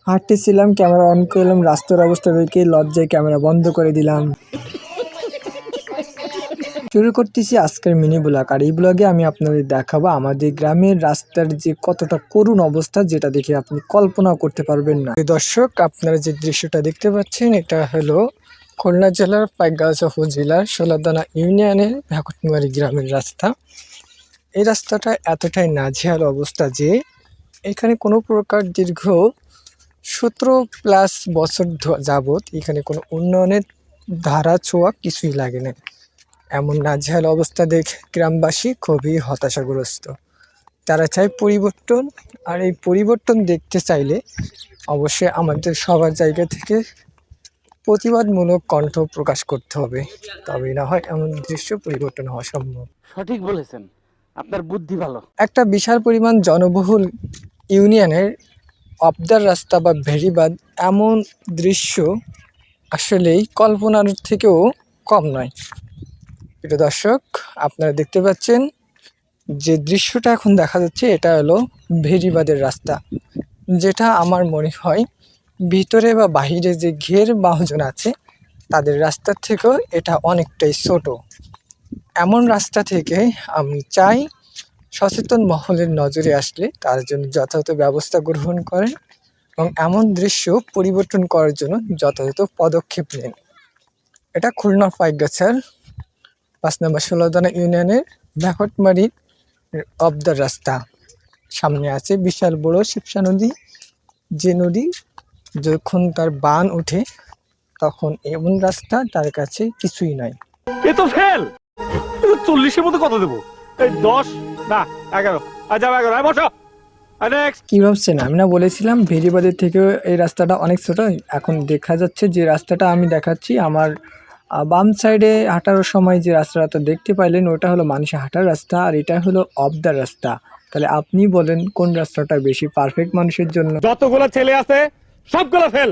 হাঁটতেছিলাম, camera on করলাম, রাস্তার অবস্থা দেখে লজ্জায় ক্যামেরা বন্ধ করে দিলাম। শুরু করতেছি আজকের মিনি ব্লগ। আর এই ব্লগে আমি আপনাদের দেখাবো আমাদের গ্রামের রাস্তার যে কতটা করুণ অবস্থা, যেটা দেখে আপনি কল্পনা করতে পারবেন না। দর্শক, আপনারা যে দৃশ্যটা দেখতে পাচ্ছেন, এটা হলো খুলনা জেলার পাইকগাছা উপজেলার সোলাদানা ইউনিয়নের ভাকুটমারি গ্রামের রাস্তা। এই রাস্তাটা এতটাই নাজেহাল অবস্থা যে এখানে কোনো প্রকার দীর্ঘ 17+ বছর যাবৎ এখানে কোনো উন্নয়নের ধারা ছোঁয়া কিছুই লাগে না। এমন নাজেহাল অবস্থা দেখে গ্রামবাসী খুবই হতাশাগ্রস্ত। তারা চায় পরিবর্তন, আর এই পরিবর্তন দেখতে চাইলে অবশ্যই আমাদের সবার জায়গা থেকে প্রতিবাদমূলক কণ্ঠ প্রকাশ করতে হবে, তবেই না হয় এমন দৃশ্য পরিবর্তন হওয়া সম্ভব। সঠিক বলেছেন, আপনার বুদ্ধি ভালো। একটা বিশাল পরিমাণ জনবহুল ইউনিয়নের অবদার রাস্তা বা ভেরিবাদ, এমন দৃশ্য আসলেই কল্পনার থেকেও কম নয়। প্রিয় দর্শক, আপনারা দেখতে পাচ্ছেন যে দৃশ্যটা এখন দেখা যাচ্ছে, এটা হলো ভেরিবাদের রাস্তা, যেটা আমার মনে হয় ভিতরে বা বাহিরে যে ঘের বাহজন আছে তাদের রাস্তার থেকেও এটা অনেকটাই ছোট। এমন রাস্তা থেকে আমি চাই সচেতন মহলের নজরে আসলে তার জন্য যথাযথ ব্যবস্থা গ্রহণ করেন এবং এমন দৃশ্য পরিবর্তন করার জন্য যথাযথ পদক্ষেপ নেন। এটা খুলনা পাইকগাছার 5 নম্বর সোলাদানা ইউনিয়নের ভাকুটমারি অবদার রাস্তা। সামনে আছে বিশাল বড় শিবসা নদী, যে নদী যখন তার বান ওঠে তখন এমন রাস্তা তার কাছে কিছুই নাই। এ তো ফেল। 40-এর মধ্যে কত দেবো? এই 10 না 11। আচ্ছা 11, বসো। নেক্সট। কি ভাবছেন, আমি না বলেছিলাম ভেরিবাদের থেকেও এই রাস্তাটা অনেক ছোট। এখন দেখা যাচ্ছে যে রাস্তাটা আমি দেখাচ্ছি, আমার বাম সাইডে হাঁটার সময় যে রাস্তাটা দেখতে পাইলেন ওটা হলো মানুষের হাঁটার রাস্তা, আর এটা হলো অফ দ্য রাস্তা। তাহলে আপনি বলেন কোন রাস্তাটা বেশি পারফেক্ট মানুষের জন্য? যতগুলো ছেলে আছে সবগুলো ফেল।